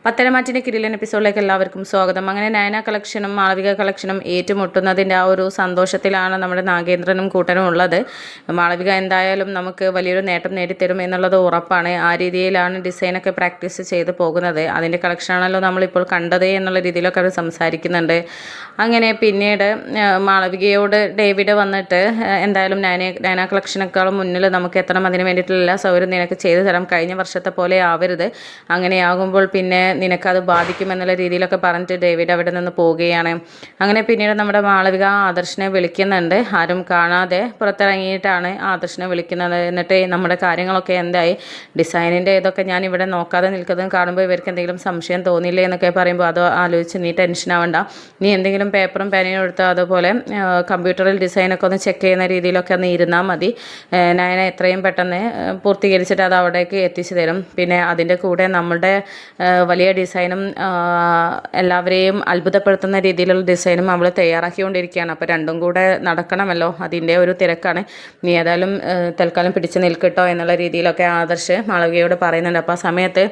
പത്തനംതിട്ട കിടിലൻ എപ്പിസോഡിലേക്ക് എല്ലാവർക്കും സ്വാഗതം. അങ്ങനെ നയന കളക്ഷനും മാളവിക കളക്ഷനും ഏറ്റുമുട്ടുന്നതിൻ്റെ ആ ഒരു സന്തോഷത്തിലാണ് നമ്മുടെ നാഗേന്ദ്രനും കൂട്ടനും ഉള്ളത്. മാളവിക എന്തായാലും നമുക്ക് വലിയൊരു നേട്ടം നേടിത്തരും എന്നുള്ളത് ഉറപ്പാണ്. ആ രീതിയിലാണ് ഡിസൈനൊക്കെ പ്രാക്ടീസ് ചെയ്ത് പോകുന്നത്. അതിൻ്റെ കളക്ഷനാണല്ലോ നമ്മളിപ്പോൾ കണ്ടത് എന്നുള്ള രീതിയിലൊക്കെ അവർ സംസാരിക്കുന്നുണ്ട്. അങ്ങനെ പിന്നീട് മാളവികയോട് ഡേവിഡ് വന്നിട്ട് എന്തായാലും നയന കളക്ഷനേക്കാളും മുന്നിൽ നമുക്ക് എത്തണം, അതിന് വേണ്ടിയിട്ടുള്ള എല്ലാ സൗകര്യം നിനക്ക് ചെയ്തു തരാം, കഴിഞ്ഞ വർഷത്തെ പോലെ ആവരുത്, അങ്ങനെയാകുമ്പോൾ പിന്നെ നിനക്കത് ബാധിക്കുമെന്നുള്ള രീതിയിലൊക്കെ പറഞ്ഞിട്ട് ഡേവിഡ് അവിടെ നിന്ന് പോവുകയാണ്. അങ്ങനെ പിന്നീട് നമ്മുടെ മാളവിക ആദർശിനെ വിളിക്കുന്നുണ്ട്. ആരും കാണാതെ പുറത്തിറങ്ങിയിട്ടാണ് ആദർശിനെ വിളിക്കുന്നത്. എന്നിട്ട് നമ്മുടെ കാര്യങ്ങളൊക്കെ എന്തായി, ഡിസൈനിൻ്റെ ഇതൊക്കെ ഞാൻ ഇവിടെ നോക്കാതെ നിൽക്കുന്നത് കാണുമ്പോൾ ഇവർക്ക് എന്തെങ്കിലും സംശയം തോന്നിയില്ലേ എന്നൊക്കെ പറയുമ്പോൾ അത് ആലോചിച്ച് നീ ടെൻഷൻ ആവണ്ട, നീ എന്തെങ്കിലും പേപ്പറും പേനയും എടുത്ത് അതുപോലെ കമ്പ്യൂട്ടറിൽ ഡിസൈനൊക്കെ ഒന്ന് ചെക്ക് ചെയ്യുന്ന രീതിയിലൊക്കെ ഒന്ന് ഇരുന്നാൽ മതി. നയന എത്രയും പെട്ടെന്ന് പൂർത്തീകരിച്ചിട്ട് അത് അവിടേക്ക് എത്തിച്ചു തരും. പിന്നെ അതിൻ്റെ കൂടെ നമ്മളുടെ വലിയ ഡിസൈനും എല്ലാവരെയും അത്ഭുതപ്പെടുത്തുന്ന രീതിയിലുള്ള ഡിസൈനും അവൾ തയ്യാറാക്കിക്കൊണ്ടിരിക്കുകയാണ്. അപ്പോൾ രണ്ടും കൂടെ നടക്കണമല്ലോ, അതിൻ്റെ ഒരു തിരക്കാണ്. നീ ഏതായാലും തൽക്കാലം പിടിച്ച് നിൽക്കട്ടോ എന്നുള്ള രീതിയിലൊക്കെ ആദർശ് മാളവികയോട് പറയുന്നുണ്ട്. അപ്പോൾ ആ സമയത്ത്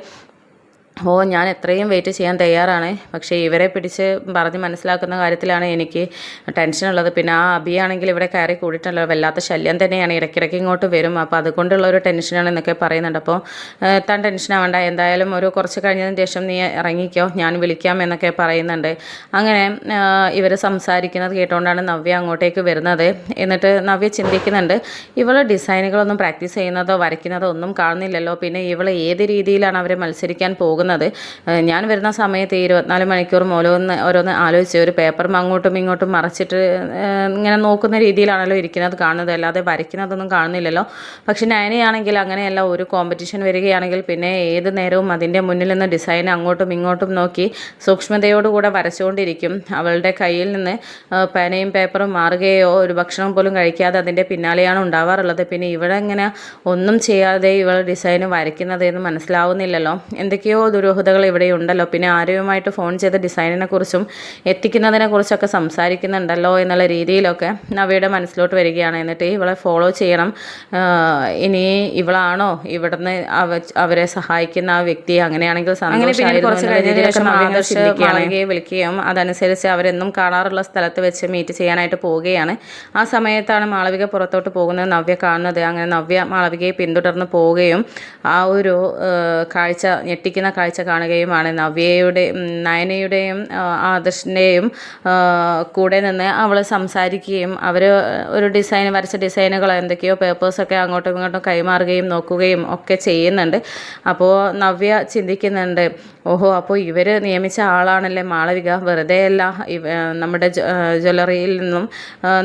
ഞാൻ എത്രയും വെയിറ്റ് ചെയ്യാൻ തയ്യാറാണ്, പക്ഷേ ഇവരെ പിടിച്ച് പറഞ്ഞ് മനസ്സിലാക്കുന്ന കാര്യത്തിലാണ് എനിക്ക് ടെൻഷനുള്ളത്. പിന്നെ ആ അബിയാണെങ്കിൽ ഇവിടെ കയറി കൂടിയിട്ടുള്ള വല്ലാത്ത ശല്യം തന്നെയാണ്, ഇടയ്ക്കിടയ്ക്ക് ഇങ്ങോട്ട് വരും, അപ്പോൾ അതുകൊണ്ടുള്ള ഒരു ടെൻഷനാണ് എന്നൊക്കെ പറയുന്നുണ്ട്. അപ്പോൾ താൻ ടെൻഷൻ ആവണ്ട, എന്തായാലും ഒരു കുറച്ച് കഴിഞ്ഞതിന് ശേഷം നീ ഇറങ്ങിക്കോ, ഞാൻ വിളിക്കാം എന്നൊക്കെ പറയുന്നുണ്ട്. അങ്ങനെ ഇവർ സംസാരിക്കുന്നത് കേട്ടുകൊണ്ടാണ് നവ്യ അങ്ങോട്ടേക്ക് വരുന്നത്. എന്നിട്ട് നവ്യ ചിന്തിക്കുന്നുണ്ട്, ഇവൾ ഡിസൈനുകളൊന്നും പ്രാക്ടീസ് ചെയ്യുന്നതോ വരയ്ക്കുന്നതോ ഒന്നും കാണുന്നില്ലല്ലോ, പിന്നെ ഇവൾ ഏത് രീതിയിലാണ് അവരെ മത്സരിക്കാൻ പോകുന്നത്. ഞാൻ വരുന്ന സമയത്ത് 24 മണിക്കൂറും ഓരോന്ന് ആലോചിച്ച് ഒരു പേപ്പറും അങ്ങോട്ടും ഇങ്ങോട്ടും മറച്ചിട്ട് ഇങ്ങനെ നോക്കുന്ന രീതിയിലാണല്ലോ ഇരിക്കുന്നത് കാണുന്നത്, അല്ലാതെ വരയ്ക്കുന്നതൊന്നും കാണുന്നില്ലല്ലോ. പക്ഷെ നയനയാണെങ്കിൽ അങ്ങനെയല്ല, ഒരു കോമ്പറ്റീഷൻ വരികയാണെങ്കിൽ പിന്നെ ഏത് നേരവും അതിൻ്റെ മുന്നിൽ നിന്ന് ഡിസൈൻ അങ്ങോട്ടും ഇങ്ങോട്ടും നോക്കി സൂക്ഷ്മതയോടുകൂടെ വരച്ചുകൊണ്ടിരിക്കും. അവളുടെ കയ്യിൽ നിന്ന് പേനയും പേപ്പറും മാറുകയോ ഒരു ഭക്ഷണം പോലും കഴിക്കാതെ അതിൻ്റെ പിന്നാലെയാണ് ഉണ്ടാവാറുള്ളത്. പിന്നെ ഇവിടെ ഇങ്ങനെ ഒന്നും ചെയ്യാതെ ഇവൾ ഡിസൈൻ വരയ്ക്കുന്നത് എന്ന് മനസ്സിലാവുന്നില്ലല്ലോ, എന്തൊക്കെയോ ദുരൂഹതകൾ ഇവിടെ ഉണ്ടല്ലോ. പിന്നെ ആരെയുമായിട്ട് ഫോൺ ചെയ്ത് ഡിസൈനിനെ കുറിച്ചും എത്തിക്കുന്നതിനെ കുറിച്ചൊക്കെ സംസാരിക്കുന്നുണ്ടല്ലോ എന്നുള്ള രീതിയിലൊക്കെ നവ്യയുടെ മനസ്സിലോട്ട് വരികയാണ്. എന്നിട്ട് ഇവളെ ഫോളോ ചെയ്യണം, ഇനി ഇവളാണോ ഇവിടുന്ന് അവരെ സഹായിക്കുന്ന ആ വ്യക്തി, അങ്ങനെയാണെങ്കിൽ മാളവികയെ വിളിക്കുകയും അതനുസരിച്ച് അവരെന്നും കാണാറുള്ള സ്ഥലത്ത് വെച്ച് മീറ്റ് ചെയ്യാനായിട്ട് പോവുകയാണ്. ആ സമയത്താണ് മാളവിക പുറത്തോട്ട് പോകുന്നത് നവ്യ കാണുന്നത്. അങ്ങനെ നവ്യ മാളവികയെ പിന്തുടർന്ന് പോവുകയും ആ ഒരു കാഴ്ച, ഞെട്ടിക്കുന്ന കാഴ്ച കാണുകയുമാണ്. നയനയുടെയും ആദർശിൻ്റെയും കൂടെ നിന്ന് അവൾ സംസാരിക്കുകയും അവർ ഒരു വരച്ച ഡിസൈനുകൾ എന്തൊക്കെയോ പേപ്പേഴ്സൊക്കെ അങ്ങോട്ടും ഇങ്ങോട്ടും കൈമാറുകയും നോക്കുകയും ഒക്കെ ചെയ്യുന്നുണ്ട്. അപ്പോൾ നവ്യ ചിന്തിക്കുന്നുണ്ട്, ഓഹോ, അപ്പോൾ ഇവർ നിയമിച്ച ആളാണല്ലേ മാളവിക, വെറുതെയല്ല നമ്മുടെ ജ്വല്ലറിയിൽ നിന്നും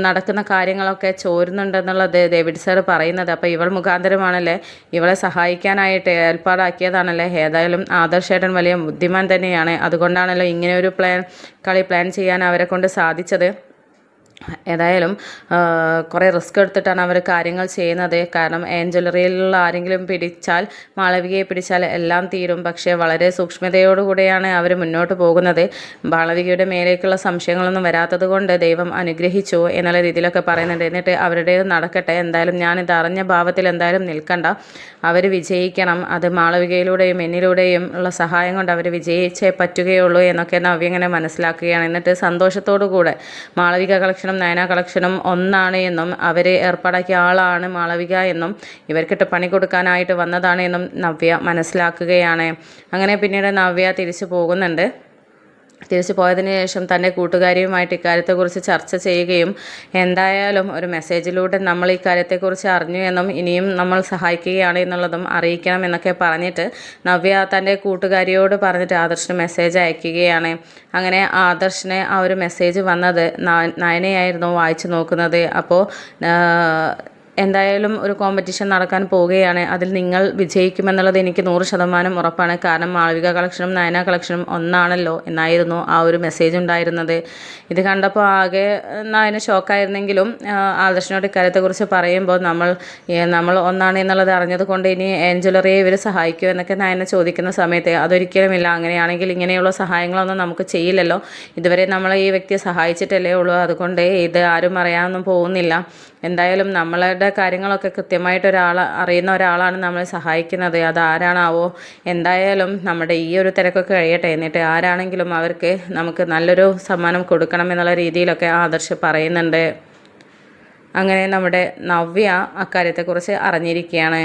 നടക്കുന്ന കാര്യങ്ങളൊക്കെ ചോരുന്നുണ്ടെന്നുള്ളത് ഡേവിഡ് സാർ പറയുന്നത്. അപ്പോൾ ഇവൾ മുഖാന്തരമാണല്ലേ, ഇവളെ സഹായിക്കാനായിട്ട് ഏർപ്പാടാക്കിയതാണല്ലേ. ഏതായാലും ആദർശേട്ടൻ വലിയ ബുദ്ധിമാൻ തന്നെയാണ്, അതുകൊണ്ടാണല്ലോ ഇങ്ങനെ ഒരു കളി പ്ലാൻ ചെയ്യാൻ അവരെ കൊണ്ട് സാധിച്ചത്. ഏതായാലും കുറേ റിസ്ക് എടുത്തിട്ടാണ് അവർ കാര്യങ്ങൾ ചെയ്യുന്നത്. കാരണം ജ്വല്ലറിയിലുള്ള ആരെങ്കിലും പിടിച്ചാൽ, മാളവികയെ പിടിച്ചാൽ എല്ലാം തീരും. പക്ഷേ വളരെ സൂക്ഷ്മതയോടുകൂടെയാണ് അവർ മുന്നോട്ട് പോകുന്നത്. മാളവികയുടെ മേലേക്കുള്ള സംശയങ്ങളൊന്നും വരാത്തത് കൊണ്ട് ദൈവം അനുഗ്രഹിച്ചു എന്നുള്ള രീതിയിലൊക്കെ പറയുന്നുണ്ട്. എന്നിട്ട് അവരുടേത് നടക്കട്ടെ, എന്തായാലും ഞാനിത് അറിഞ്ഞ ഭാവത്തിൽ എന്തായാലും നിൽക്കണ്ട, അവർ വിജയിക്കണം, അത് മാളവികയിലൂടെയും എന്നിലൂടെയും ഉള്ള സഹായം കൊണ്ട് അവർ വിജയിച്ചേ പറ്റുകയുള്ളൂ എന്നൊക്കെ നവ്യ ഇങ്ങനെ മനസ്സിലാക്കുകയാണ്. എന്നിട്ട് സന്തോഷത്തോടു കൂടെ മാളവിക കളക്ഷൻ നയന കളക്ഷനും ഒന്നാണ് എന്നും അവർ ഏർപ്പാടാക്കിയ ആളാണ് മാളവിക എന്നും ഇവർക്കിട്ട് പണി കൊടുക്കാനായിട്ട് വന്നതാണ് എന്നും നവ്യ മനസ്സിലാക്കുകയാണ്. അങ്ങനെ പിന്നീട് നവ്യ തിരിച്ചു പോകുന്നുണ്ട്. തിരിച്ചു പോയതിന് ശേഷം തൻ്റെ കൂട്ടുകാരിയുമായിട്ട് ഇക്കാര്യത്തെക്കുറിച്ച് ചർച്ച ചെയ്യുകയും എന്തായാലും ഒരു മെസ്സേജിലൂടെ നമ്മൾ ഈ കാര്യത്തെക്കുറിച്ച് അറിഞ്ഞു എന്നും ഇനിയും നമ്മൾ സഹായിക്കുകയാണ് എന്നുള്ളതും അറിയിക്കണം എന്നൊക്കെ പറഞ്ഞിട്ട് നവ്യ തൻ്റെ കൂട്ടുകാരിയോട് പറഞ്ഞിട്ട് ആദർശിന് മെസ്സേജ് അയക്കുകയാണ്. അങ്ങനെ ആദർശിന് ആ ഒരു മെസ്സേജ് വന്നത് നയനയായിരുന്നു വായിച്ചു നോക്കുന്നത്. അപ്പോൾ എന്തായാലും ഒരു കോമ്പറ്റീഷൻ നടക്കാൻ പോവുകയാണ്, അതിൽ നിങ്ങൾ വിജയിക്കുമെന്നുള്ളത് എനിക്ക് 100% ഉറപ്പാണ്. കാരണം മാളവിക കളക്ഷനും നയന കളക്ഷനും ഒന്നാണല്ലോ എന്നായിരുന്നു ആ ഒരു മെസ്സേജ് ഉണ്ടായിരുന്നത്. ഇത് കണ്ടപ്പോൾ ആകെ നയന ഷോക്കായിരുന്നെങ്കിലും ആദർശനോട് ഇക്കാര്യത്തെക്കുറിച്ച് പറയുമ്പോൾ നമ്മൾ ഒന്നാണ് എന്നുള്ളത് അറിഞ്ഞത് കൊണ്ട് ഇനി ജ്വല്ലറിയെ ഇവർ സഹായിക്കുമോ എന്നൊക്കെ നയന ചോദിക്കുന്ന സമയത്ത് അതൊരിക്കലുമില്ല, അങ്ങനെയാണെങ്കിൽ ഇങ്ങനെയുള്ള സഹായങ്ങളൊന്നും നമുക്ക് ചെയ്യില്ലല്ലോ, ഇതുവരെ നമ്മൾ ഈ വ്യക്തിയെ സഹായിച്ചിട്ടല്ലേ ഉള്ളൂ, അതുകൊണ്ട് ഇത് ആരും അറിയാനൊന്നും പോകുന്നില്ല, എന്തായാലും നമ്മളുടെ കാര്യങ്ങളൊക്കെ കൃത്യമായിട്ട് അറിയുന്ന ഒരാളാണ് നമ്മളെ സഹായിക്കുന്നത്. അതാരാണാവോ? എന്തായാലും നമ്മുടെ ഈ ഒരു തിരക്കൊക്കെ കഴിയട്ടെ, എന്നിട്ട് ആരാണെങ്കിലും അവർക്ക് നമുക്ക് നല്ലൊരു സമ്മാനം കൊടുക്കണം എന്നുള്ള രീതിയിലൊക്കെ ആദർശ് പറയുന്നുണ്ട്. അങ്ങനെ നമ്മുടെ നവ്യ അക്കാര്യത്തെക്കുറിച്ച് അറിഞ്ഞിരിക്കുകയാണ്.